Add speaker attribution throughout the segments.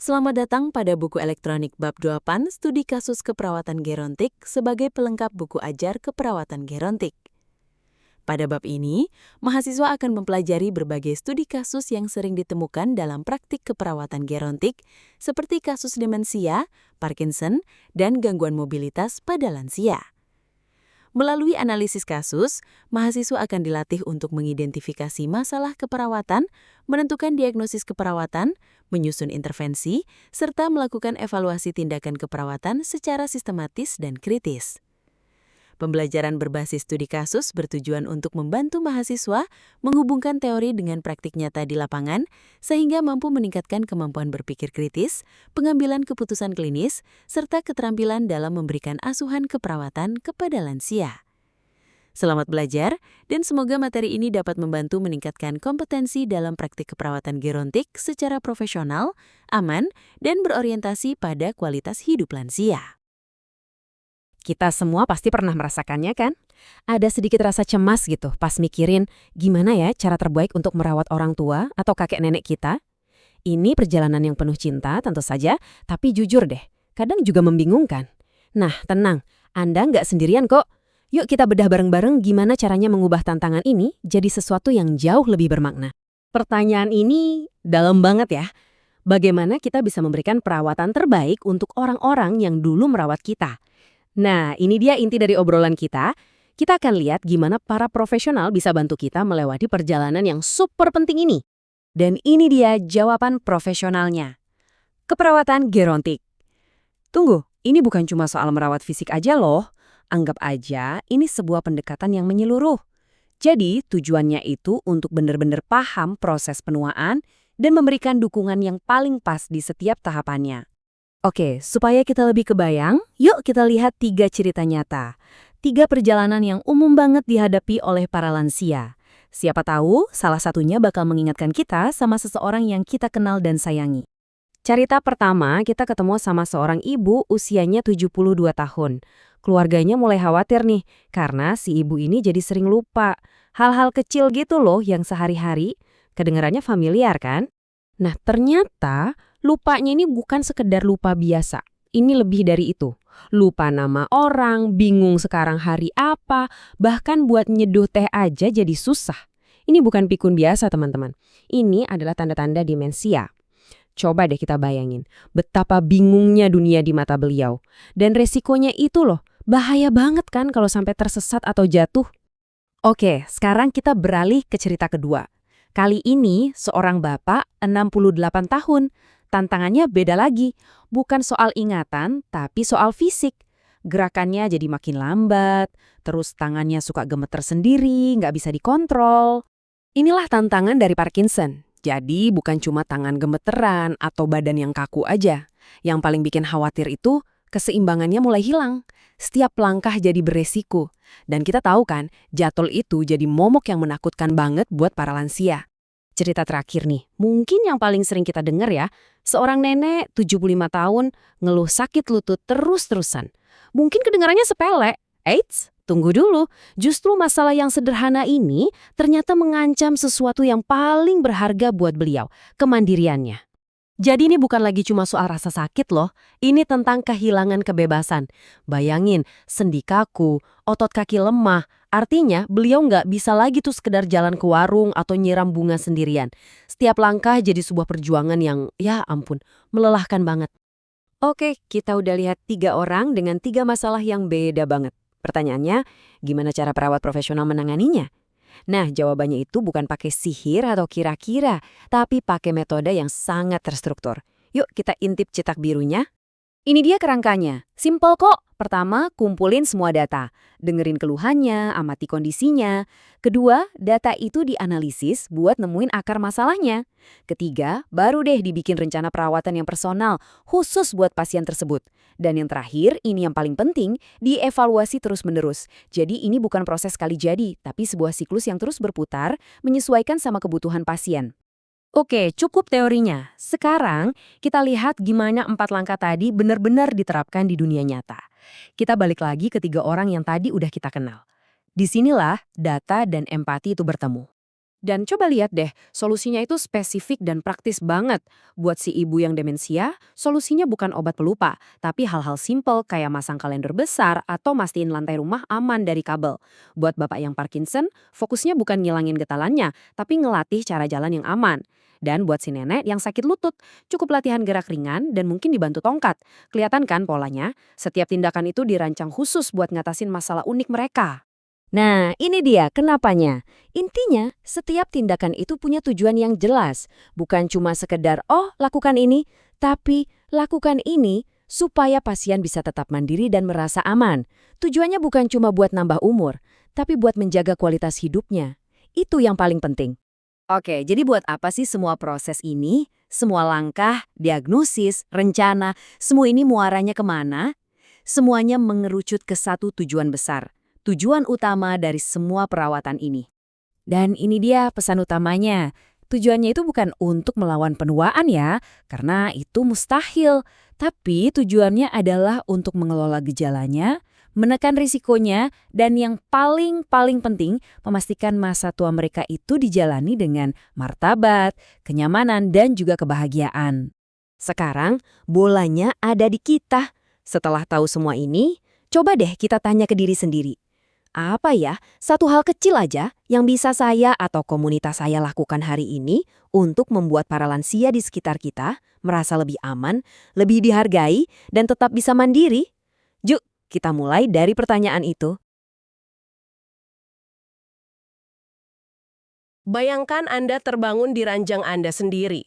Speaker 1: Selamat datang pada buku elektronik bab 8 Studi Kasus Keperawatan Gerontik sebagai pelengkap buku ajar keperawatan gerontik. Pada bab ini, mahasiswa akan mempelajari berbagai studi kasus yang sering ditemukan dalam praktik keperawatan gerontik, seperti kasus demensia, Parkinson, dan gangguan mobilitas pada lansia. Melalui analisis kasus, mahasiswa akan dilatih untuk mengidentifikasi masalah keperawatan, menentukan diagnosis keperawatan, menyusun intervensi, serta melakukan evaluasi tindakan keperawatan secara sistematis dan kritis. Pembelajaran berbasis studi kasus bertujuan untuk membantu mahasiswa menghubungkan teori dengan praktik nyata di lapangan, sehingga mampu meningkatkan kemampuan berpikir kritis, pengambilan keputusan klinis, serta keterampilan dalam memberikan asuhan keperawatan kepada lansia. Selamat belajar, dan semoga materi ini dapat membantu meningkatkan kompetensi dalam praktik keperawatan gerontik secara profesional, aman, dan berorientasi pada kualitas hidup lansia.
Speaker 2: Kita semua pasti pernah merasakannya kan? Ada sedikit rasa cemas gitu pas mikirin gimana ya cara terbaik untuk merawat orang tua atau kakek nenek kita. Ini perjalanan yang penuh cinta tentu saja, tapi jujur deh, kadang juga membingungkan. Nah, tenang, Anda nggak sendirian kok. Yuk kita bedah bareng-bareng gimana caranya mengubah tantangan ini jadi sesuatu yang jauh lebih bermakna. Pertanyaan ini dalam banget ya. Bagaimana kita bisa memberikan perawatan terbaik untuk orang-orang yang dulu merawat kita? Nah, ini dia inti dari obrolan kita. Kita akan lihat gimana para profesional bisa bantu kita melewati perjalanan yang super penting ini. Dan ini dia jawaban profesionalnya. Keperawatan gerontik. Tunggu, ini bukan cuma soal merawat fisik aja loh. Anggap aja ini sebuah pendekatan yang menyeluruh. Jadi, tujuannya itu untuk benar-benar paham proses penuaan dan memberikan dukungan yang paling pas di setiap tahapannya. Oke, supaya kita lebih kebayang, yuk kita lihat 3 cerita nyata. 3 perjalanan yang umum banget dihadapi oleh para lansia. Siapa tahu, salah satunya bakal mengingatkan kita sama seseorang yang kita kenal dan sayangi. Cerita pertama, kita ketemu sama seorang ibu usianya 72 tahun. Keluarganya mulai khawatir nih, karena si ibu ini jadi sering lupa. Hal-hal kecil gitu loh yang sehari-hari, kedengarannya familiar kan? Nah, ternyata lupanya ini bukan sekedar lupa biasa. Ini lebih dari itu. Lupa nama orang, bingung sekarang hari apa, bahkan buat nyeduh teh aja jadi susah. Ini bukan pikun biasa, teman-teman. Ini adalah tanda-tanda demensia. Coba deh kita bayangin, betapa bingungnya dunia di mata beliau. Dan resikonya itu loh, bahaya banget kan kalau sampai tersesat atau jatuh. Oke, sekarang kita beralih ke cerita kedua. Kali ini seorang bapak 68 tahun. Tantangannya beda lagi, bukan soal ingatan, tapi soal fisik. Gerakannya jadi makin lambat, terus tangannya suka gemeter sendiri, nggak bisa dikontrol. Inilah tantangan dari Parkinson. Jadi bukan cuma tangan gemeteran atau badan yang kaku aja. Yang paling bikin khawatir itu keseimbangannya mulai hilang. Setiap langkah jadi beresiko. Dan kita tahu kan, jatuh itu jadi momok yang menakutkan banget buat para lansia. Cerita terakhir nih, mungkin yang paling sering kita dengar ya, seorang nenek 75 tahun ngeluh sakit lutut terus-terusan. Mungkin kedengarannya sepele. Eits, tunggu dulu. Justru masalah yang sederhana ini ternyata mengancam sesuatu yang paling berharga buat beliau, kemandiriannya. Jadi ini bukan lagi cuma soal rasa sakit loh, ini tentang kehilangan kebebasan. Bayangin, sendi kaku, otot kaki lemah, artinya beliau nggak bisa lagi tuh sekedar jalan ke warung atau nyiram bunga sendirian. Setiap langkah jadi sebuah perjuangan yang, ya ampun, melelahkan banget. Oke, kita udah lihat 3 orang dengan 3 masalah yang beda banget. Pertanyaannya, gimana cara perawat profesional menanganinya? Nah, jawabannya itu bukan pakai sihir atau kira-kira, tapi pakai metode yang sangat terstruktur. Yuk kita intip cetak birunya. Ini dia kerangkanya. Simple kok. Pertama, kumpulin semua data. Dengerin keluhannya, amati kondisinya. Kedua, data itu dianalisis buat nemuin akar masalahnya. Ketiga, baru deh dibikin rencana perawatan yang personal, khusus buat pasien tersebut. Dan yang terakhir, ini yang paling penting, dievaluasi terus-menerus. Jadi ini bukan proses sekali jadi, tapi sebuah siklus yang terus berputar, menyesuaikan sama kebutuhan pasien. Oke, cukup teorinya. Sekarang kita lihat gimana 4 langkah tadi benar-benar diterapkan di dunia nyata. Kita balik lagi ke 3 orang yang tadi udah kita kenal. Disinilah data dan empati itu bertemu. Dan coba lihat deh, solusinya itu spesifik dan praktis banget. Buat si ibu yang demensia, solusinya bukan obat pelupa, tapi hal-hal simpel kayak masang kalender besar atau mastiin lantai rumah aman dari kabel. Buat bapak yang Parkinson, fokusnya bukan ngilangin getalannya, tapi ngelatih cara jalan yang aman. Dan buat si nenek yang sakit lutut, cukup latihan gerak ringan dan mungkin dibantu tongkat. Kelihatan kan polanya? Setiap tindakan itu dirancang khusus buat ngatasin masalah unik mereka.
Speaker 3: Nah, ini dia kenapanya. Intinya, setiap tindakan itu punya tujuan yang jelas. Bukan cuma sekedar, oh lakukan ini, tapi lakukan ini supaya pasien bisa tetap mandiri dan merasa aman. Tujuannya bukan cuma buat nambah umur, tapi buat menjaga kualitas hidupnya. Itu yang paling penting.
Speaker 2: Oke, jadi buat apa sih semua proses ini? Semua langkah, diagnosis, rencana, semua ini muaranya kemana? Semuanya mengerucut ke satu tujuan besar. Tujuan utama dari semua perawatan ini.
Speaker 3: Dan ini dia pesan utamanya. Tujuannya itu bukan untuk melawan penuaan ya, karena itu mustahil. Tapi tujuannya adalah untuk mengelola gejalanya, menekan risikonya, dan yang paling penting, memastikan masa tua mereka itu dijalani dengan martabat, kenyamanan, dan juga kebahagiaan.
Speaker 2: Sekarang, bolanya ada di kita. Setelah tahu semua ini, coba deh kita tanya ke diri sendiri. Apa ya, satu hal kecil aja yang bisa saya atau komunitas saya lakukan hari ini untuk membuat para lansia di sekitar kita merasa lebih aman, lebih dihargai, dan tetap bisa mandiri? Yuk, kita mulai dari pertanyaan itu.
Speaker 4: Bayangkan Anda terbangun di ranjang Anda sendiri.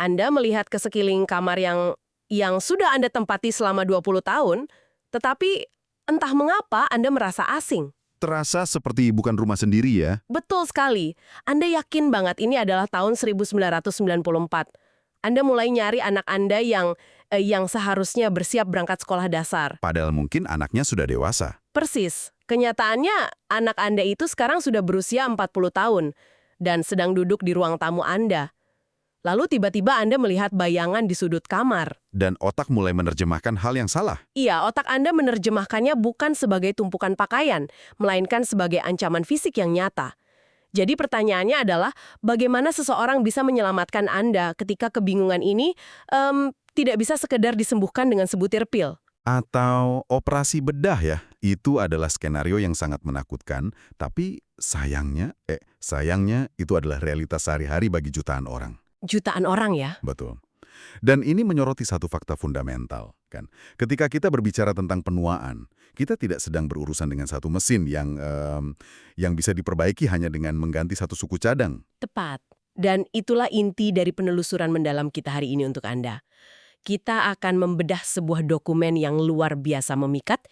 Speaker 4: Anda melihat ke sekeliling kamar yang sudah Anda tempati selama 20 tahun, tetapi entah mengapa Anda merasa asing.
Speaker 5: Terasa seperti bukan rumah sendiri ya?
Speaker 4: Betul sekali. Anda yakin banget ini adalah tahun 1994. Anda mulai nyari anak Anda yang seharusnya bersiap berangkat sekolah dasar.
Speaker 5: Padahal mungkin anaknya sudah dewasa.
Speaker 4: Persis. Kenyataannya, anak Anda itu sekarang sudah berusia 40 tahun dan sedang duduk di ruang tamu Anda. Lalu tiba-tiba Anda melihat bayangan di sudut kamar.
Speaker 5: Dan otak mulai menerjemahkan hal yang salah.
Speaker 4: Iya, otak Anda menerjemahkannya bukan sebagai tumpukan pakaian, melainkan sebagai ancaman fisik yang nyata. Jadi pertanyaannya adalah, bagaimana seseorang bisa menyelamatkan Anda ketika kebingungan ini tidak bisa sekedar disembuhkan dengan sebutir pil?
Speaker 5: Atau operasi bedah ya? Itu adalah skenario yang sangat menakutkan, tapi sayangnya itu adalah realitas sehari-hari bagi jutaan orang.
Speaker 4: Jutaan orang ya?
Speaker 5: Betul. Dan ini menyoroti satu fakta fundamental, kan? Ketika kita berbicara tentang penuaan, kita tidak sedang berurusan dengan satu mesin yang bisa diperbaiki hanya dengan mengganti satu suku cadang.
Speaker 4: Tepat. Dan itulah inti dari penelusuran mendalam kita hari ini untuk Anda. Kita akan membedah sebuah dokumen yang luar biasa memikat,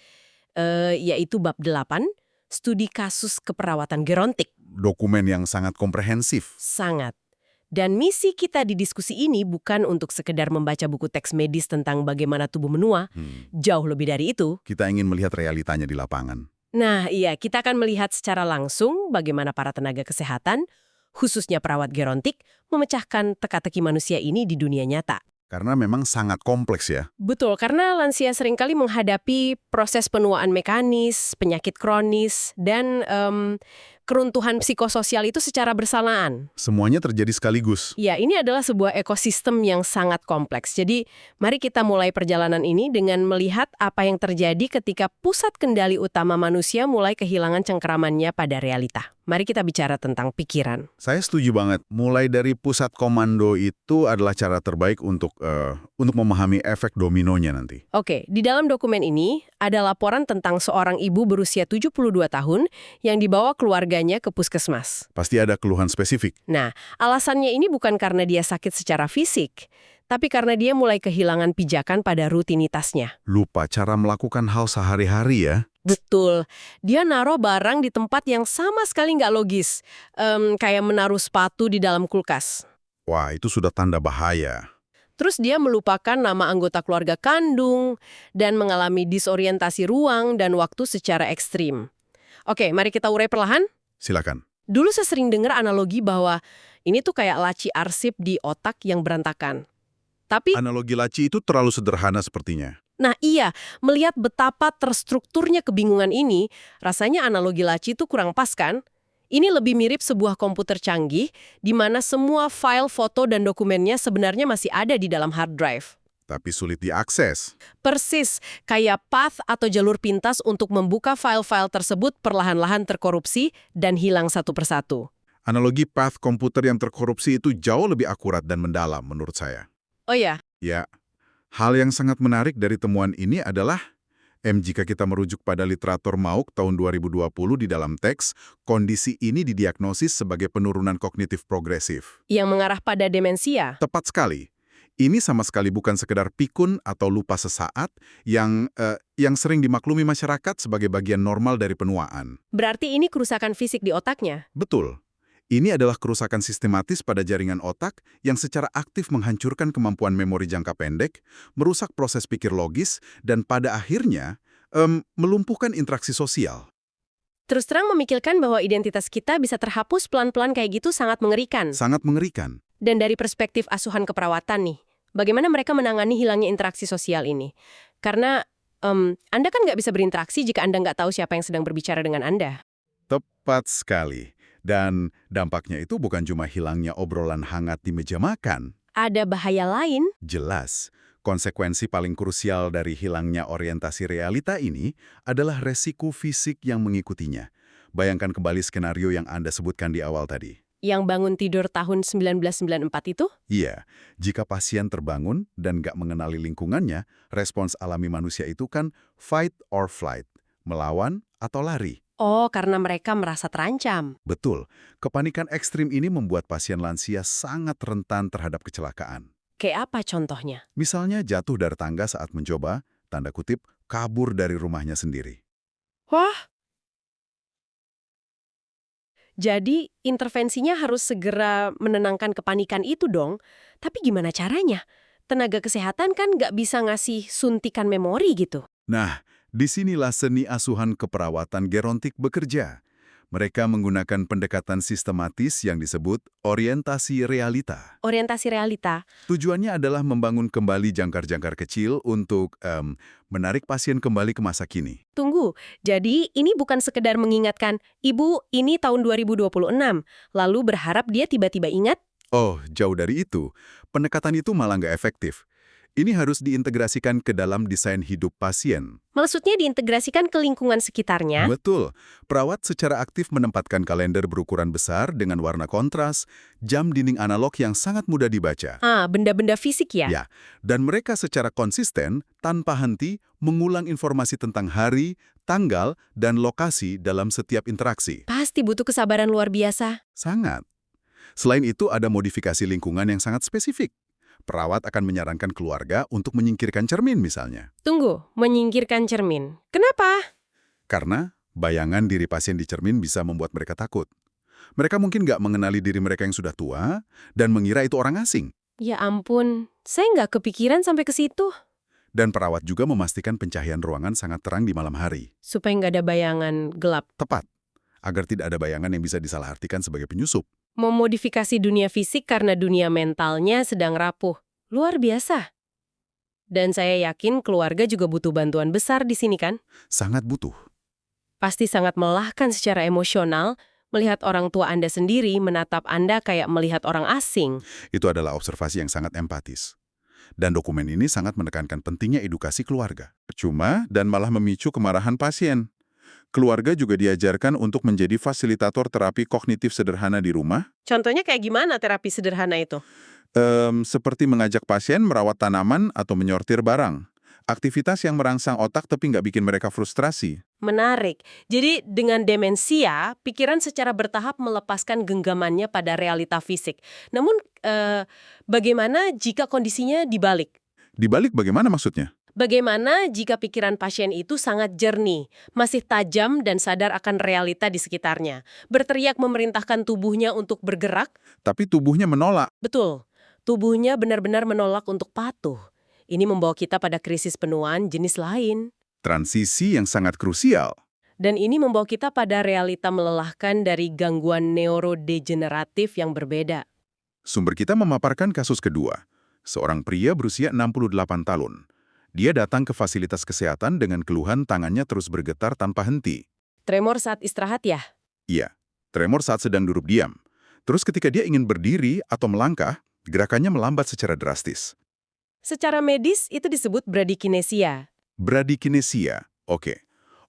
Speaker 4: yaitu bab 8, studi kasus keperawatan gerontik.
Speaker 5: Dokumen yang sangat komprehensif.
Speaker 4: Sangat. Dan misi kita di diskusi ini bukan untuk sekedar membaca buku teks medis tentang bagaimana tubuh menua. Jauh lebih dari itu.
Speaker 5: Kita ingin melihat realitanya di lapangan.
Speaker 4: Nah, iya, kita akan melihat secara langsung bagaimana para tenaga kesehatan, khususnya perawat gerontik, memecahkan teka-teki manusia ini di dunia nyata.
Speaker 5: Karena memang sangat kompleks ya.
Speaker 4: Betul, karena lansia seringkali menghadapi proses penuaan mekanis, penyakit kronis, dan keruntuhan psikososial itu secara bersamaan.
Speaker 5: Semuanya terjadi sekaligus.
Speaker 4: Ya, ini adalah sebuah ekosistem yang sangat kompleks. Jadi, mari kita mulai perjalanan ini dengan melihat apa yang terjadi ketika pusat kendali utama manusia mulai kehilangan cengkeramannya pada realita. Mari kita bicara tentang pikiran.
Speaker 5: Saya setuju banget. Mulai dari pusat komando itu adalah cara terbaik untuk memahami efek dominonya nanti.
Speaker 4: Oke, di dalam dokumen ini ada laporan tentang seorang ibu berusia 72 tahun yang dibawa keluarganya ke puskesmas.
Speaker 5: Pasti ada keluhan spesifik.
Speaker 4: Nah, alasannya ini bukan karena dia sakit secara fisik, tapi karena dia mulai kehilangan pijakan pada rutinitasnya.
Speaker 5: Lupa cara melakukan hal sehari-hari ya.
Speaker 4: Betul. Dia naruh barang di tempat yang sama sekali nggak logis. Kayak menaruh sepatu di dalam kulkas.
Speaker 5: Wah, itu sudah tanda bahaya.
Speaker 4: Terus dia melupakan nama anggota keluarga kandung dan mengalami disorientasi ruang dan waktu secara ekstrim. Oke, mari kita urai perlahan.
Speaker 5: Silakan.
Speaker 4: Dulu saya sering dengar analogi bahwa ini tuh kayak laci arsip di otak yang berantakan. Tapi,
Speaker 5: Analogi laci itu terlalu sederhana sepertinya.
Speaker 4: nah iya, melihat betapa terstrukturnya kebingungan ini, rasanya analogi laci itu kurang pas kan? Ini lebih mirip sebuah komputer canggih di mana semua file, foto, dan dokumennya sebenarnya masih ada di dalam hard drive.
Speaker 5: Tapi sulit diakses.
Speaker 4: Persis, kayak path atau jalur pintas untuk membuka file-file tersebut perlahan-lahan terkorupsi dan hilang satu persatu.
Speaker 5: Analogi path komputer yang terkorupsi itu jauh lebih akurat dan mendalam menurut saya.
Speaker 4: Oh ya,
Speaker 5: Ya, hal yang sangat menarik dari temuan ini adalah jika kita merujuk pada literatur Mauk tahun 2020 di dalam teks, kondisi ini didiagnosis sebagai penurunan kognitif progresif.
Speaker 4: yang mengarah pada demensia.
Speaker 5: Tepat sekali. Ini sama sekali bukan sekedar pikun atau lupa sesaat yang sering dimaklumi masyarakat sebagai bagian normal dari penuaan.
Speaker 4: Berarti ini kerusakan fisik di otaknya.
Speaker 5: Betul. Ini adalah kerusakan sistematis pada jaringan otak yang secara aktif menghancurkan kemampuan memori jangka pendek, merusak proses pikir logis, dan pada akhirnya melumpuhkan interaksi sosial.
Speaker 4: Terus terang memikirkan bahwa identitas kita bisa terhapus pelan-pelan kayak gitu sangat mengerikan.
Speaker 5: Sangat mengerikan.
Speaker 4: Dan dari perspektif asuhan keperawatan nih, bagaimana mereka menangani hilangnya interaksi sosial ini? Karena Anda kan nggak bisa berinteraksi jika Anda nggak tahu siapa yang sedang berbicara dengan Anda.
Speaker 5: Tepat sekali. Dan dampaknya itu bukan cuma hilangnya obrolan hangat di meja makan.
Speaker 4: Ada bahaya lain?
Speaker 5: Jelas, konsekuensi paling krusial dari hilangnya orientasi realita ini adalah resiko fisik yang mengikutinya. Bayangkan kembali skenario yang Anda sebutkan di awal tadi.
Speaker 4: Yang bangun tidur tahun 1994 itu?
Speaker 5: Iya, jika pasien terbangun dan nggak mengenali lingkungannya, respons alami manusia itu kan fight or flight, melawan atau lari.
Speaker 4: Oh, karena mereka merasa terancam.
Speaker 5: Betul, kepanikan ekstrim ini membuat pasien lansia sangat rentan terhadap kecelakaan.
Speaker 4: Kayak apa contohnya?
Speaker 5: Misalnya jatuh dari tangga saat mencoba, tanda kutip, kabur dari rumahnya sendiri.
Speaker 4: Wah! Jadi, intervensinya harus segera menenangkan kepanikan itu dong. Tapi gimana caranya? Tenaga kesehatan kan nggak bisa ngasih suntikan memori gitu.
Speaker 5: Nah, disinilah seni asuhan keperawatan gerontik bekerja. Mereka menggunakan pendekatan sistematis yang disebut orientasi realita.
Speaker 4: Orientasi realita.
Speaker 5: Tujuannya adalah membangun kembali jangkar-jangkar kecil untuk menarik pasien kembali ke masa kini.
Speaker 4: Tunggu, jadi ini bukan sekedar mengingatkan, Ibu, ini tahun 2026, lalu berharap dia tiba-tiba ingat?
Speaker 5: Oh, jauh dari itu. Pendekatan itu malah nggak efektif. Ini harus diintegrasikan ke dalam desain hidup pasien.
Speaker 4: Maksudnya diintegrasikan ke lingkungan sekitarnya?
Speaker 5: Betul. Perawat secara aktif menempatkan kalender berukuran besar dengan warna kontras, jam dinding analog yang sangat mudah dibaca.
Speaker 4: Benda-benda fisik ya?
Speaker 5: Ya, dan mereka secara konsisten, tanpa henti, mengulang informasi tentang hari, tanggal, dan lokasi dalam setiap interaksi.
Speaker 4: Pasti butuh kesabaran luar biasa.
Speaker 5: Sangat. Selain itu, ada modifikasi lingkungan yang sangat spesifik. Perawat akan menyarankan keluarga untuk menyingkirkan cermin misalnya.
Speaker 4: Tunggu, menyingkirkan cermin. Kenapa?
Speaker 5: Karena bayangan diri pasien di cermin bisa membuat mereka takut. Mereka mungkin nggak mengenali diri mereka yang sudah tua dan mengira itu orang asing.
Speaker 4: Ya ampun, saya nggak kepikiran sampai ke situ.
Speaker 5: Dan perawat juga memastikan pencahayaan ruangan sangat terang di malam hari.
Speaker 4: Supaya nggak ada bayangan gelap.
Speaker 5: Tepat, agar tidak ada bayangan yang bisa disalahartikan sebagai penyusup.
Speaker 4: Memodifikasi dunia fisik karena dunia mentalnya sedang rapuh. Luar biasa. Dan saya yakin keluarga juga butuh bantuan besar di sini kan?
Speaker 5: Sangat butuh.
Speaker 4: Pasti sangat melelahkan secara emosional melihat orang tua Anda sendiri menatap Anda kayak melihat orang asing.
Speaker 5: Itu adalah observasi yang sangat empatis. Dan dokumen ini sangat menekankan pentingnya edukasi keluarga. Cuma dan malah memicu kemarahan pasien. Keluarga juga diajarkan untuk menjadi fasilitator terapi kognitif sederhana di rumah.
Speaker 4: Contohnya kayak gimana terapi sederhana itu?
Speaker 5: Seperti mengajak pasien merawat tanaman atau menyortir barang. Aktivitas yang merangsang otak tapi nggak bikin mereka frustrasi.
Speaker 4: Menarik. Jadi dengan demensia, pikiran secara bertahap melepaskan genggamannya pada realita fisik. Namun, bagaimana jika kondisinya dibalik?
Speaker 5: Dibalik bagaimana maksudnya?
Speaker 4: Bagaimana jika pikiran pasien itu sangat jernih, masih tajam dan sadar akan realita di sekitarnya, berteriak memerintahkan tubuhnya untuk bergerak?
Speaker 5: Tapi tubuhnya menolak.
Speaker 4: Betul, tubuhnya benar-benar menolak untuk patuh. Ini membawa kita pada krisis penuaan jenis lain.
Speaker 5: Transisi yang sangat krusial.
Speaker 4: Dan ini membawa kita pada realita melelahkan dari gangguan neurodegeneratif yang berbeda.
Speaker 5: Sumber kita memaparkan kasus kedua. Seorang pria berusia 68 tahun. Dia datang ke fasilitas kesehatan dengan keluhan tangannya terus bergetar tanpa henti.
Speaker 4: Tremor saat istirahat ya?
Speaker 5: Iya, tremor saat sedang duduk diam. Terus ketika dia ingin berdiri atau melangkah, gerakannya melambat secara drastis.
Speaker 4: Secara medis itu disebut bradykinesia.
Speaker 5: Bradykinesia, oke.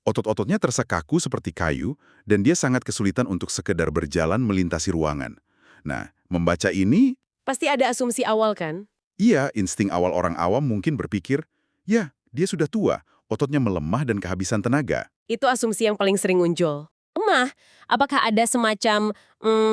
Speaker 5: Otot-ototnya terasa kaku seperti kayu, dan dia sangat kesulitan untuk sekedar berjalan melintasi ruangan. Nah, membaca ini,
Speaker 4: Pasti ada asumsi awal kan?
Speaker 5: iya, insting awal orang awam mungkin berpikir, ya, dia sudah tua, ototnya melemah dan kehabisan tenaga.
Speaker 4: Itu asumsi yang paling sering muncul. Lemah, apakah ada semacam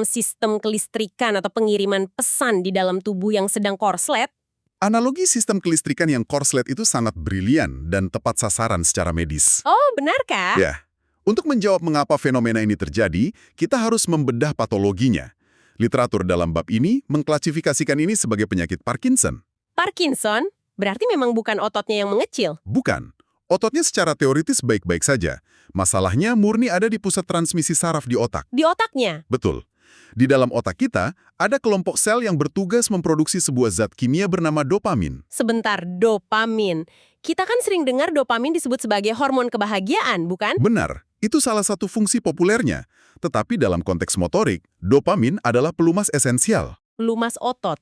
Speaker 4: sistem kelistrikan atau pengiriman pesan di dalam tubuh yang sedang korslet?
Speaker 5: Analogi sistem kelistrikan yang korslet itu sangat brilian dan tepat sasaran secara medis.
Speaker 4: Oh, benarkah?
Speaker 5: Ya, untuk menjawab mengapa fenomena ini terjadi, kita harus membedah patologinya. Literatur dalam bab ini mengklasifikasikan ini sebagai penyakit Parkinson.
Speaker 4: Parkinson? Berarti memang bukan ototnya yang mengecil.
Speaker 5: Bukan. Ototnya secara teoritis baik-baik saja. Masalahnya murni ada di pusat transmisi saraf di otak.
Speaker 4: Di otaknya?
Speaker 5: Betul. Di dalam otak kita, ada kelompok sel yang bertugas memproduksi sebuah zat kimia bernama dopamin.
Speaker 4: Sebentar, dopamin. Kita kan sering dengar dopamin disebut sebagai hormon kebahagiaan, bukan?
Speaker 5: Benar, itu salah satu fungsi populernya. Tetapi dalam konteks motorik, dopamin adalah pelumas esensial.
Speaker 4: Lumas otot.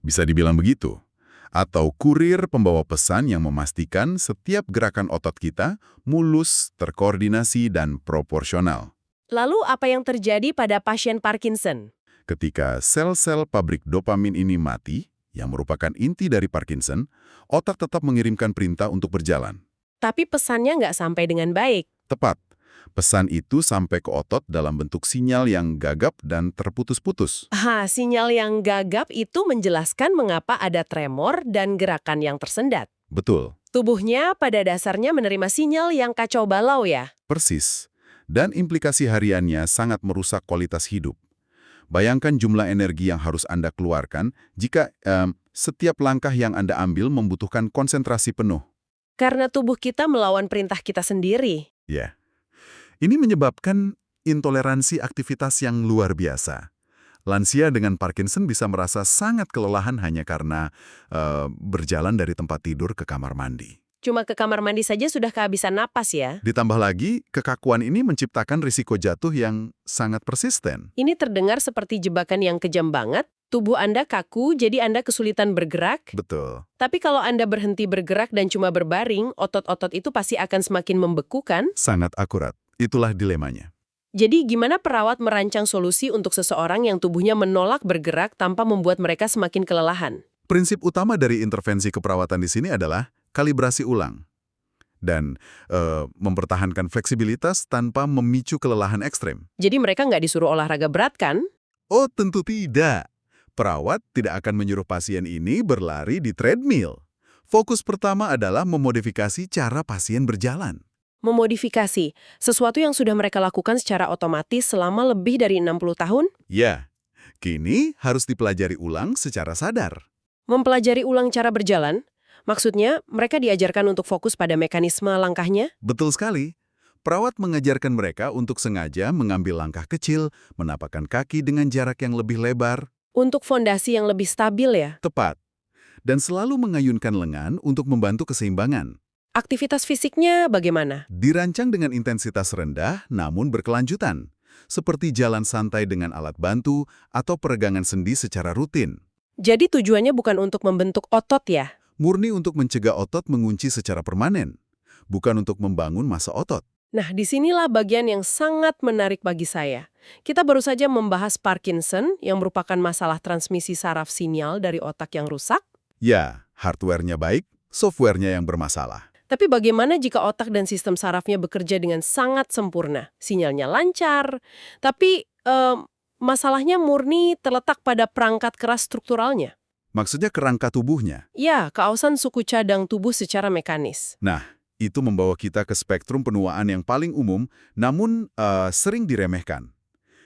Speaker 5: Bisa dibilang begitu. Atau kurir pembawa pesan yang memastikan setiap gerakan otot kita mulus, terkoordinasi, dan proporsional.
Speaker 4: Lalu apa yang terjadi pada pasien Parkinson?
Speaker 5: Ketika sel-sel pabrik dopamin ini mati, yang merupakan inti dari Parkinson, otak tetap mengirimkan perintah untuk berjalan.
Speaker 4: Tapi pesannya nggak sampai dengan baik.
Speaker 5: Tepat. Pesan itu sampai ke otot dalam bentuk sinyal yang gagap dan terputus-putus.
Speaker 4: Sinyal yang gagap itu menjelaskan mengapa ada tremor dan gerakan yang tersendat.
Speaker 5: Betul.
Speaker 4: Tubuhnya pada dasarnya menerima sinyal yang kacau balau ya.
Speaker 5: Persis. Dan implikasi hariannya sangat merusak kualitas hidup. Bayangkan jumlah energi yang harus Anda keluarkan jika setiap langkah yang Anda ambil membutuhkan konsentrasi penuh.
Speaker 4: Karena tubuh kita melawan perintah kita sendiri.
Speaker 5: Ya. Ini menyebabkan intoleransi aktivitas yang luar biasa. Lansia dengan Parkinson bisa merasa sangat kelelahan hanya karena berjalan dari tempat tidur ke kamar mandi.
Speaker 4: Cuma ke kamar mandi saja sudah kehabisan napas ya.
Speaker 5: Ditambah lagi, kekakuan ini menciptakan risiko jatuh yang sangat persisten.
Speaker 4: Ini terdengar seperti jebakan yang kejam banget. Tubuh Anda kaku, jadi Anda kesulitan bergerak.
Speaker 5: Betul.
Speaker 4: Tapi kalau Anda berhenti bergerak dan cuma berbaring, otot-otot itu pasti akan semakin membeku kan?
Speaker 5: Sangat akurat. Itulah dilemanya.
Speaker 4: Jadi gimana perawat merancang solusi untuk seseorang yang tubuhnya menolak bergerak tanpa membuat mereka semakin kelelahan?
Speaker 5: Prinsip utama dari intervensi keperawatan di sini adalah kalibrasi ulang. Dan mempertahankan fleksibilitas tanpa memicu kelelahan ekstrem.
Speaker 4: Jadi mereka nggak disuruh olahraga berat kan?
Speaker 5: Oh, tentu tidak. Perawat tidak akan menyuruh pasien ini berlari di treadmill. Fokus pertama adalah memodifikasi cara pasien berjalan.
Speaker 4: Memodifikasi, sesuatu yang sudah mereka lakukan secara otomatis selama lebih dari 60 tahun?
Speaker 5: Ya, kini harus dipelajari ulang secara sadar.
Speaker 4: Mempelajari ulang cara berjalan? Maksudnya, mereka diajarkan untuk fokus pada mekanisme langkahnya?
Speaker 5: Betul sekali. Perawat mengajarkan mereka untuk sengaja mengambil langkah kecil, menapakkan kaki dengan jarak yang lebih lebar.
Speaker 4: Untuk fondasi yang lebih stabil ya?
Speaker 5: Tepat. Dan selalu mengayunkan lengan untuk membantu keseimbangan.
Speaker 4: Aktivitas fisiknya bagaimana?
Speaker 5: Dirancang dengan intensitas rendah namun berkelanjutan. Seperti jalan santai dengan alat bantu atau peregangan sendi secara rutin.
Speaker 4: Jadi tujuannya bukan untuk membentuk otot ya?
Speaker 5: Murni untuk mencegah otot mengunci secara permanen. Bukan untuk membangun massa otot.
Speaker 4: Nah, disinilah bagian yang sangat menarik bagi saya. Kita baru saja membahas Parkinson yang merupakan masalah transmisi saraf sinyal dari otak yang rusak.
Speaker 5: Ya, hardware-nya baik, software-nya yang bermasalah.
Speaker 4: Tapi bagaimana jika otak dan sistem sarafnya bekerja dengan sangat sempurna? Sinyalnya lancar, tapi masalahnya murni terletak pada perangkat keras strukturalnya.
Speaker 5: Maksudnya kerangka tubuhnya.
Speaker 4: Ya, keausan suku cadang tubuh secara mekanis.
Speaker 5: Nah, itu membawa kita ke spektrum penuaan yang paling umum, namun sering diremehkan,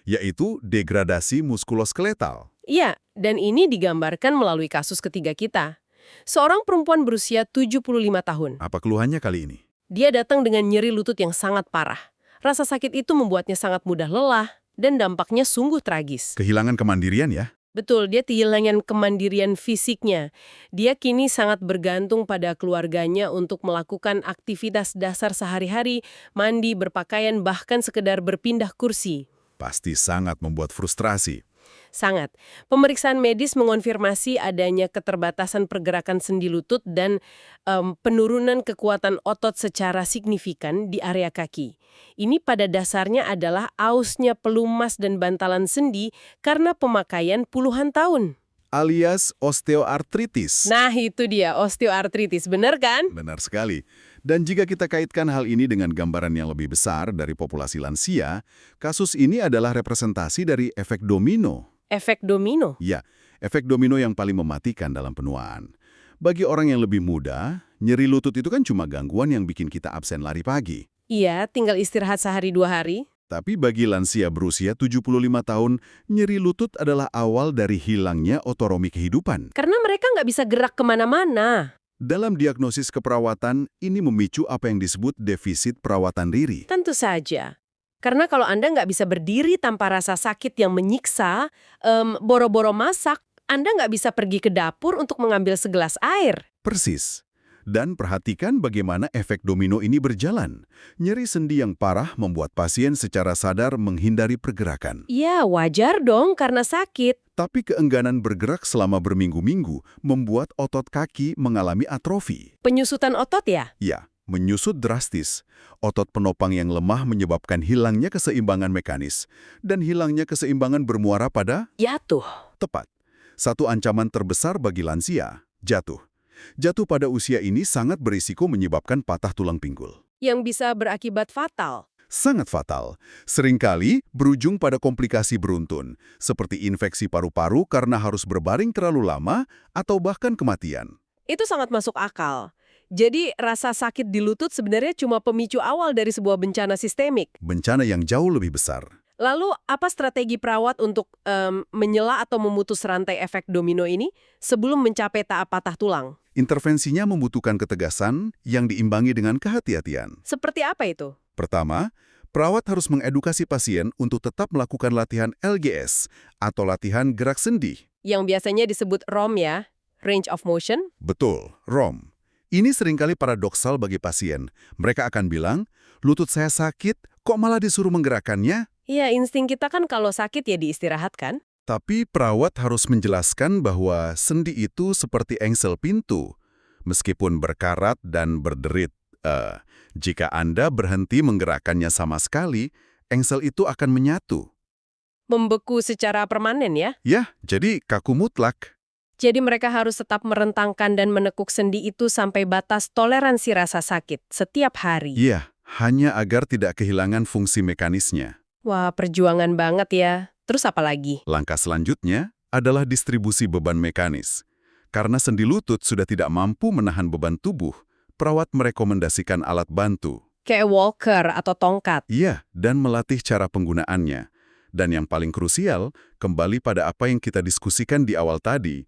Speaker 5: yaitu degradasi muskuloskeletal.
Speaker 4: Iya, dan ini digambarkan melalui kasus ketiga kita. Seorang perempuan berusia 75 tahun.
Speaker 5: Apa keluhannya kali ini?
Speaker 4: Dia datang dengan nyeri lutut yang sangat parah. Rasa sakit itu membuatnya sangat mudah lelah, dan dampaknya sungguh tragis.
Speaker 5: Kehilangan kemandirian ya?
Speaker 4: Betul, dia kehilangan kemandirian fisiknya. Dia kini sangat bergantung pada keluarganya untuk melakukan aktivitas dasar sehari-hari, mandi, berpakaian, bahkan sekedar berpindah kursi.
Speaker 5: pasti sangat membuat frustrasi.
Speaker 4: Sangat. Pemeriksaan medis mengonfirmasi adanya keterbatasan pergerakan sendi lutut dan penurunan kekuatan otot secara signifikan di area kaki. Ini pada dasarnya adalah ausnya pelumas dan bantalan sendi karena pemakaian puluhan tahun.
Speaker 5: Alias osteoartritis.
Speaker 4: Nah, itu dia, osteoartritis. Benar kan?
Speaker 5: Benar sekali. Dan jika kita kaitkan hal ini dengan gambaran yang lebih besar dari populasi lansia, kasus ini adalah representasi dari efek domino.
Speaker 4: Efek domino.
Speaker 5: Ya, efek domino yang paling mematikan dalam penuaan. Bagi orang yang lebih muda, nyeri lutut itu kan cuma gangguan yang bikin kita absen lari pagi.
Speaker 4: Iya, tinggal istirahat sehari 2 hari.
Speaker 5: Tapi bagi lansia berusia 75 tahun, nyeri lutut adalah awal dari hilangnya otonomi kehidupan.
Speaker 4: Karena mereka nggak bisa gerak kemana-mana.
Speaker 5: Dalam diagnosis keperawatan, ini memicu apa yang disebut defisit perawatan diri.
Speaker 4: Tentu saja. Karena kalau Anda nggak bisa berdiri tanpa rasa sakit yang menyiksa, boro-boro masak, Anda nggak bisa pergi ke dapur untuk mengambil segelas air.
Speaker 5: Persis. Dan perhatikan bagaimana efek domino ini berjalan. Nyeri sendi yang parah membuat pasien secara sadar menghindari pergerakan.
Speaker 4: Ya, wajar dong karena sakit.
Speaker 5: Tapi keengganan bergerak selama berminggu-minggu membuat otot kaki mengalami atrofi.
Speaker 4: Penyusutan otot ya?
Speaker 5: Ya, menyusut drastis. Otot penopang yang lemah menyebabkan hilangnya keseimbangan mekanis. Dan hilangnya keseimbangan bermuara pada
Speaker 4: Jatuh.
Speaker 5: tepat. Satu ancaman terbesar bagi lansia, jatuh. Jatuh pada usia ini sangat berisiko menyebabkan patah tulang pinggul.
Speaker 4: Yang bisa berakibat fatal.
Speaker 5: Sangat fatal. Seringkali berujung pada komplikasi beruntun, seperti infeksi paru-paru karena harus berbaring terlalu lama atau bahkan kematian.
Speaker 4: Itu sangat masuk akal. Jadi rasa sakit di lutut sebenarnya cuma pemicu awal dari sebuah bencana sistemik.
Speaker 5: Bencana yang jauh lebih besar.
Speaker 4: Lalu apa strategi perawat untuk menyela atau memutus rantai efek domino ini sebelum mencapai tahap patah tulang?
Speaker 5: Intervensinya membutuhkan ketegasan yang diimbangi dengan kehati-hatian.
Speaker 4: Seperti apa itu?
Speaker 5: Pertama, perawat harus mengedukasi pasien untuk tetap melakukan latihan LGS atau latihan gerak sendi.
Speaker 4: Yang biasanya disebut ROM ya, range of motion.
Speaker 5: Betul, ROM. Ini seringkali paradoksal bagi pasien. Mereka akan bilang, lutut saya sakit, kok malah disuruh menggerakkannya?
Speaker 4: Iya, insting kita kan kalau sakit ya diistirahatkan.
Speaker 5: Tapi perawat harus menjelaskan bahwa sendi itu seperti engsel pintu, meskipun berkarat dan berderit. Jika Anda berhenti menggerakkannya sama sekali, engsel itu akan menyatu.
Speaker 4: Membeku secara permanen ya.
Speaker 5: Ya, jadi kaku mutlak.
Speaker 4: Jadi mereka harus tetap merentangkan dan menekuk sendi itu sampai batas toleransi rasa sakit setiap hari.
Speaker 5: Iya, hanya agar tidak kehilangan fungsi mekanisnya.
Speaker 4: Wah, perjuangan banget ya. Terus apa lagi?
Speaker 5: Langkah selanjutnya adalah distribusi beban mekanis. Karena sendi lutut sudah tidak mampu menahan beban tubuh, perawat merekomendasikan alat bantu.
Speaker 4: Kayak walker atau tongkat.
Speaker 5: Iya, dan melatih cara penggunaannya. Dan yang paling krusial, kembali pada apa yang kita diskusikan di awal tadi,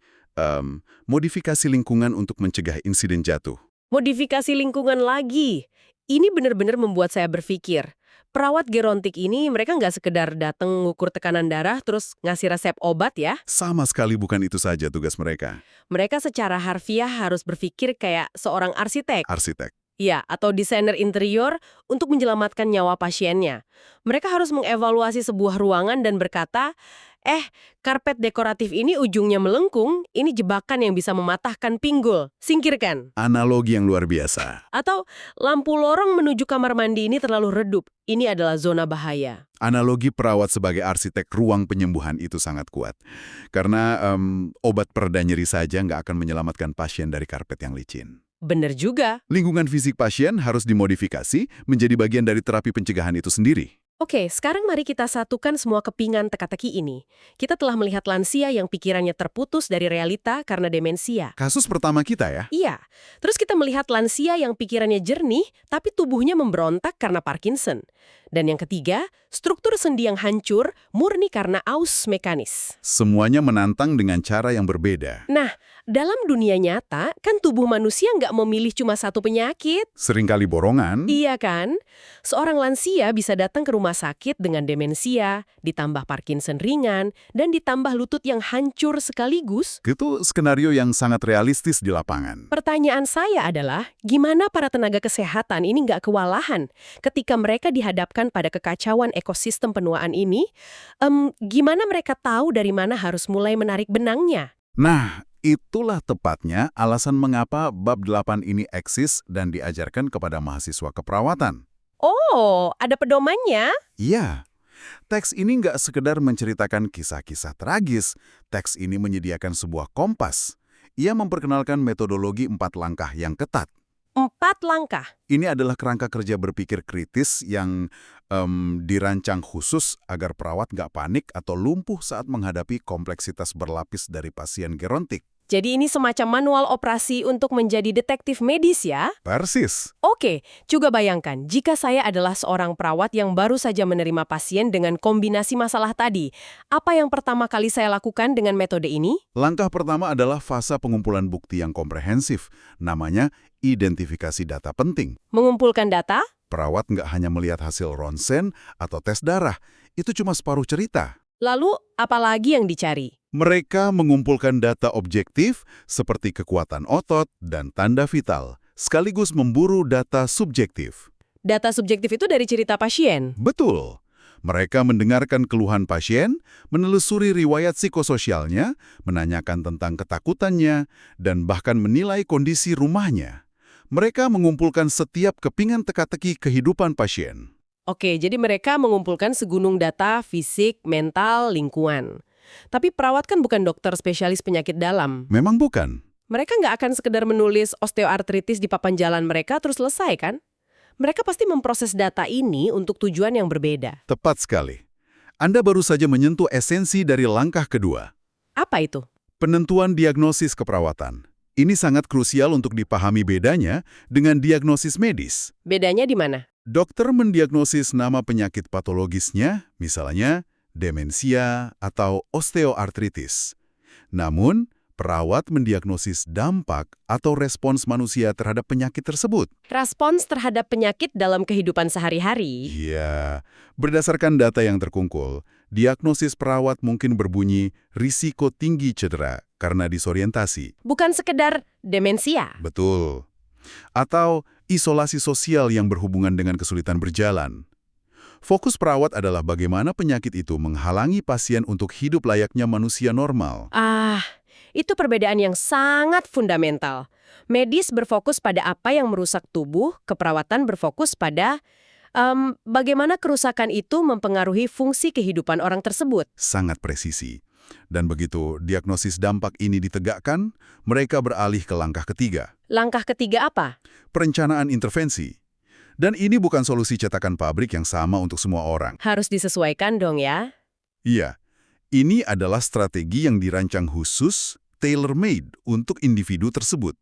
Speaker 5: modifikasi lingkungan untuk mencegah insiden jatuh.
Speaker 4: Modifikasi lingkungan lagi. Ini benar-benar membuat saya berpikir. Perawat gerontik ini mereka nggak sekedar datang ngukur tekanan darah terus ngasih resep obat ya.
Speaker 5: Sama sekali bukan itu saja tugas mereka.
Speaker 4: Mereka secara harfiah harus berpikir kayak seorang arsitek.
Speaker 5: Arsitek.
Speaker 4: Ya, atau desainer interior untuk menyelamatkan nyawa pasiennya. Mereka harus mengevaluasi sebuah ruangan dan berkata, karpet dekoratif ini ujungnya melengkung, ini jebakan yang bisa mematahkan pinggul. Singkirkan.
Speaker 5: Analogi yang luar biasa.
Speaker 4: Atau lampu lorong menuju kamar mandi ini terlalu redup. Ini adalah zona bahaya.
Speaker 5: Analogi perawat sebagai arsitek ruang penyembuhan itu sangat kuat. Karena obat pereda nyeri saja nggak akan menyelamatkan pasien dari karpet yang licin.
Speaker 4: Bener juga.
Speaker 5: Lingkungan fisik pasien harus dimodifikasi menjadi bagian dari terapi pencegahan itu sendiri.
Speaker 4: Oke, sekarang mari kita satukan semua kepingan teka-teki ini. Kita telah melihat lansia yang pikirannya terputus dari realita karena demensia.
Speaker 5: Kasus pertama kita ya?
Speaker 4: Iya. Terus kita melihat lansia yang pikirannya jernih, tapi tubuhnya memberontak karena Parkinson. Dan yang ketiga, struktur sendi yang hancur murni karena aus mekanis.
Speaker 5: Semuanya menantang dengan cara yang berbeda.
Speaker 4: Nah, dalam dunia nyata, kan tubuh manusia nggak memilih cuma satu penyakit.
Speaker 5: Seringkali borongan.
Speaker 4: Iya kan? Seorang lansia bisa datang ke rumah sakit dengan demensia, ditambah Parkinson ringan, dan ditambah lutut yang hancur sekaligus.
Speaker 5: Itu skenario yang sangat realistis di lapangan.
Speaker 4: Pertanyaan saya adalah, gimana para tenaga kesehatan ini nggak kewalahan ketika mereka dihadapkan dihadapkan pada kekacauan ekosistem penuaan ini, gimana mereka tahu dari mana harus mulai menarik benangnya?
Speaker 5: Nah, itulah tepatnya alasan mengapa bab 8 ini eksis dan diajarkan kepada mahasiswa keperawatan.
Speaker 4: Oh, ada pedomannya?
Speaker 5: Iya, teks ini nggak sekedar menceritakan kisah-kisah tragis, teks ini menyediakan sebuah kompas. Ia memperkenalkan metodologi 4 langkah yang ketat.
Speaker 4: 4 langkah.
Speaker 5: Ini adalah kerangka kerja berpikir kritis yang dirancang khusus agar perawat nggak panik atau lumpuh saat menghadapi kompleksitas berlapis dari pasien gerontik.
Speaker 4: Jadi ini semacam manual operasi untuk menjadi detektif medis ya?
Speaker 5: Persis.
Speaker 4: Oke, juga bayangkan jika saya adalah seorang perawat yang baru saja menerima pasien dengan kombinasi masalah tadi. Apa yang pertama kali saya lakukan dengan metode ini?
Speaker 5: Langkah pertama adalah fase pengumpulan bukti yang komprehensif. Namanya identifikasi data penting.
Speaker 4: Mengumpulkan data?
Speaker 5: Perawat nggak hanya melihat hasil ronsen atau tes darah. Itu cuma separuh cerita.
Speaker 4: Lalu, apa lagi yang dicari?
Speaker 5: Mereka mengumpulkan data objektif seperti kekuatan otot dan tanda vital, sekaligus memburu data subjektif.
Speaker 4: Data subjektif itu dari cerita pasien.
Speaker 5: Betul. Mereka mendengarkan keluhan pasien, menelusuri riwayat psikososialnya, menanyakan tentang ketakutannya, dan bahkan menilai kondisi rumahnya. Mereka mengumpulkan setiap kepingan teka-teki kehidupan pasien.
Speaker 4: Oke, jadi mereka mengumpulkan segunung data fisik, mental, lingkungan. Tapi perawat kan bukan dokter spesialis penyakit dalam.
Speaker 5: Memang bukan.
Speaker 4: Mereka nggak akan sekedar menulis osteoartritis di papan jalan mereka terus selesai kan? Mereka pasti memproses data ini untuk tujuan yang berbeda.
Speaker 5: Tepat sekali. Anda baru saja menyentuh esensi dari langkah kedua.
Speaker 4: Apa itu?
Speaker 5: Penentuan diagnosis keperawatan. Ini sangat krusial untuk dipahami bedanya dengan diagnosis medis.
Speaker 4: Bedanya di mana?
Speaker 5: Dokter mendiagnosis nama penyakit patologisnya, misalnya demensia atau osteoartritis. Namun, perawat mendiagnosis dampak atau respons manusia terhadap penyakit tersebut.
Speaker 4: Respons terhadap penyakit dalam kehidupan sehari-hari.
Speaker 5: Iya, berdasarkan data yang terkumpul, diagnosis perawat mungkin berbunyi risiko tinggi cedera karena disorientasi.
Speaker 4: Bukan sekedar demensia.
Speaker 5: Betul. Atau isolasi sosial yang berhubungan dengan kesulitan berjalan. Fokus perawat adalah bagaimana penyakit itu menghalangi pasien untuk hidup layaknya manusia normal.
Speaker 4: Itu perbedaan yang sangat fundamental. Medis berfokus pada apa yang merusak tubuh, keperawatan berfokus pada bagaimana kerusakan itu mempengaruhi fungsi kehidupan orang tersebut.
Speaker 5: Sangat presisi. Dan begitu diagnosis dampak ini ditegakkan, mereka beralih ke langkah ketiga.
Speaker 4: Langkah ketiga apa?
Speaker 5: Perencanaan intervensi. Dan ini bukan solusi cetakan pabrik yang sama untuk semua orang.
Speaker 4: Harus disesuaikan dong ya.
Speaker 5: Iya, ini adalah strategi yang dirancang khusus, tailor-made untuk individu tersebut.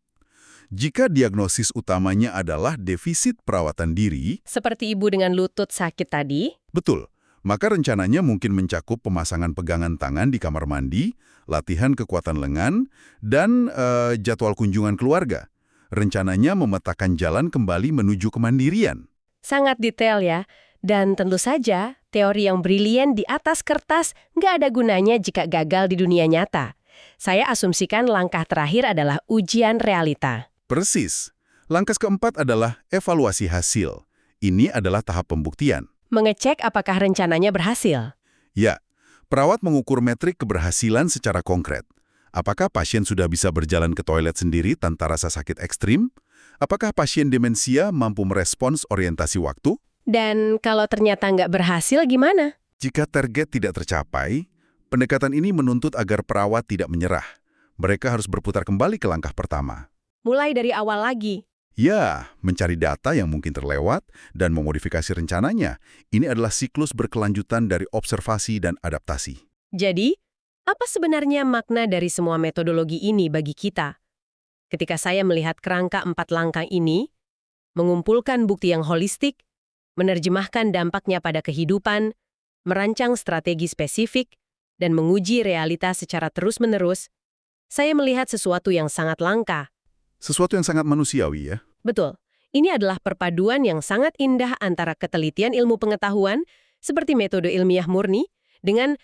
Speaker 5: Jika diagnosis utamanya adalah defisit perawatan diri,
Speaker 4: Seperti ibu dengan lutut sakit tadi,
Speaker 5: betul, maka rencananya mungkin mencakup pemasangan pegangan tangan di kamar mandi, latihan kekuatan lengan, dan jadwal kunjungan keluarga. Rencananya memetakan jalan kembali menuju kemandirian.
Speaker 4: sangat detail ya. Dan tentu saja, teori yang brilian di atas kertas nggak ada gunanya jika gagal di dunia nyata. Saya asumsikan langkah terakhir adalah ujian realita.
Speaker 5: Persis. Langkah keempat adalah evaluasi hasil. Ini adalah tahap pembuktian.
Speaker 4: Mengecek apakah rencananya berhasil.
Speaker 5: Ya, perawat mengukur metrik keberhasilan secara konkret. Apakah pasien sudah bisa berjalan ke toilet sendiri tanpa rasa sakit ekstrim? Apakah pasien demensia mampu merespons orientasi waktu?
Speaker 4: Dan kalau ternyata nggak berhasil gimana?
Speaker 5: Jika target tidak tercapai, pendekatan ini menuntut agar perawat tidak menyerah. Mereka harus berputar kembali ke langkah pertama.
Speaker 4: Mulai dari awal lagi.
Speaker 5: Ya, mencari data yang mungkin terlewat dan memodifikasi rencananya. Ini adalah siklus berkelanjutan dari observasi dan adaptasi.
Speaker 4: Jadi, apa sebenarnya makna dari semua metodologi ini bagi kita? Ketika saya melihat kerangka 4 langkah ini, mengumpulkan bukti yang holistik, menerjemahkan dampaknya pada kehidupan, merancang strategi spesifik, dan menguji realitas secara terus-menerus, saya melihat sesuatu yang sangat langka.
Speaker 5: Sesuatu yang sangat manusiawi ya.
Speaker 4: Betul, ini adalah perpaduan yang sangat indah antara ketelitian ilmu pengetahuan, seperti metode ilmiah murni, dengan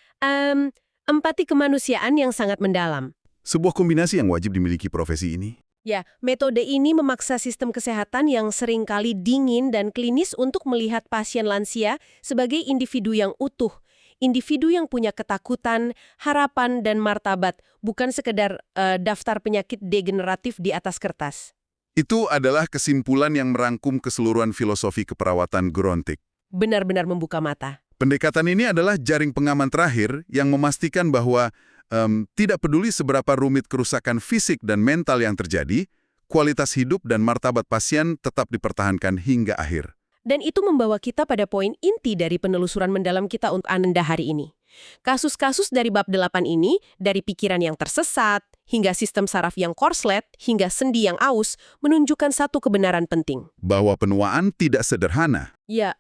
Speaker 4: empati kemanusiaan yang sangat mendalam.
Speaker 5: Sebuah kombinasi yang wajib dimiliki profesi ini.
Speaker 4: Ya, metode ini memaksa sistem kesehatan yang seringkali dingin dan klinis untuk melihat pasien lansia sebagai individu yang utuh. Individu yang punya ketakutan, harapan, dan martabat, bukan sekedar daftar penyakit degeneratif di atas kertas.
Speaker 5: Itu adalah kesimpulan yang merangkum keseluruhan filosofi keperawatan gerontik.
Speaker 4: Benar-benar membuka mata.
Speaker 5: Pendekatan ini adalah jaring pengaman terakhir yang memastikan bahwa tidak peduli seberapa rumit kerusakan fisik dan mental yang terjadi, kualitas hidup dan martabat pasien tetap dipertahankan hingga akhir.
Speaker 4: Dan itu membawa kita pada poin inti dari penelusuran mendalam kita untuk Ananda hari ini. Kasus-kasus dari bab 8 ini, dari pikiran yang tersesat, hingga sistem saraf yang korslet, hingga sendi yang aus, menunjukkan satu kebenaran penting.
Speaker 5: Bahwa penuaan tidak sederhana.
Speaker 4: Ya,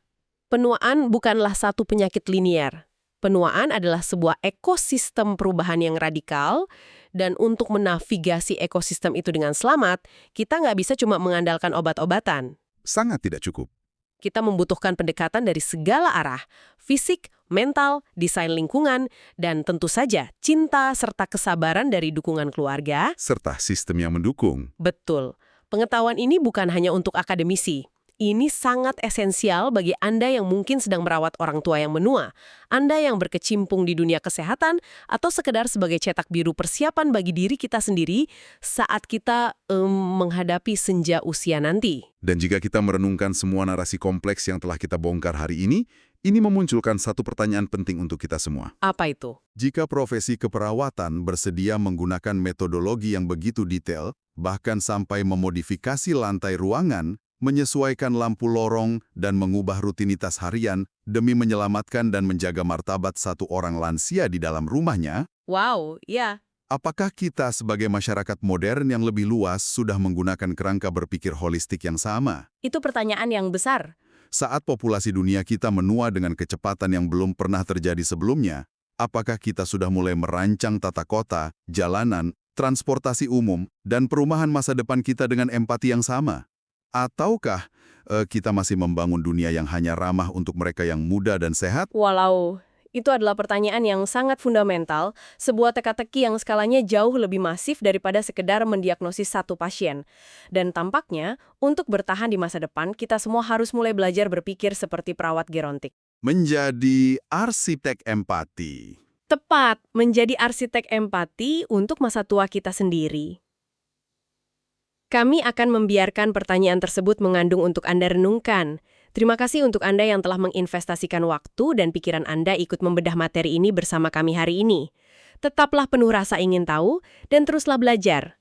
Speaker 4: penuaan bukanlah satu penyakit linier. Penuaan adalah sebuah ekosistem perubahan yang radikal, dan untuk menavigasi ekosistem itu dengan selamat, kita nggak bisa cuma mengandalkan obat-obatan.
Speaker 5: Sangat tidak cukup.
Speaker 4: Kita membutuhkan pendekatan dari segala arah, fisik, mental, desain lingkungan, dan tentu saja cinta serta kesabaran dari dukungan keluarga.
Speaker 5: Serta sistem yang mendukung.
Speaker 4: Betul. Pengetahuan ini bukan hanya untuk akademisi. Ini sangat esensial bagi Anda yang mungkin sedang merawat orang tua yang menua, Anda yang berkecimpung di dunia kesehatan, atau sekedar sebagai cetak biru persiapan bagi diri kita sendiri saat kita menghadapi senja usia nanti.
Speaker 5: Dan jika kita merenungkan semua narasi kompleks yang telah kita bongkar hari ini memunculkan satu pertanyaan penting untuk kita semua.
Speaker 4: Apa itu?
Speaker 5: Jika profesi keperawatan bersedia menggunakan metodologi yang begitu detail, bahkan sampai memodifikasi lantai ruangan, menyesuaikan lampu lorong, dan mengubah rutinitas harian demi menyelamatkan dan menjaga martabat satu orang lansia di dalam rumahnya,
Speaker 4: Wow, ya.
Speaker 5: apakah kita sebagai masyarakat modern yang lebih luas sudah menggunakan kerangka berpikir holistik yang sama?
Speaker 4: Itu pertanyaan yang besar.
Speaker 5: Saat populasi dunia kita menua dengan kecepatan yang belum pernah terjadi sebelumnya, apakah kita sudah mulai merancang tata kota, jalanan, transportasi umum, dan perumahan masa depan kita dengan empati yang sama? Ataukah kita masih membangun dunia yang hanya ramah untuk mereka yang muda dan sehat?
Speaker 4: Walau, itu adalah pertanyaan yang sangat fundamental, sebuah teka-teki yang skalanya jauh lebih masif daripada sekedar mendiagnosis satu pasien. Dan tampaknya, untuk bertahan di masa depan, kita semua harus mulai belajar berpikir seperti perawat gerontik.
Speaker 5: Menjadi arsitek empati.
Speaker 4: Tepat, menjadi arsitek empati untuk masa tua kita sendiri. Kami akan membiarkan pertanyaan tersebut mengandung untuk Anda renungkan. Terima kasih untuk Anda yang telah menginvestasikan waktu dan pikiran Anda ikut membedah materi ini bersama kami hari ini. Tetaplah penuh rasa ingin tahu dan teruslah belajar.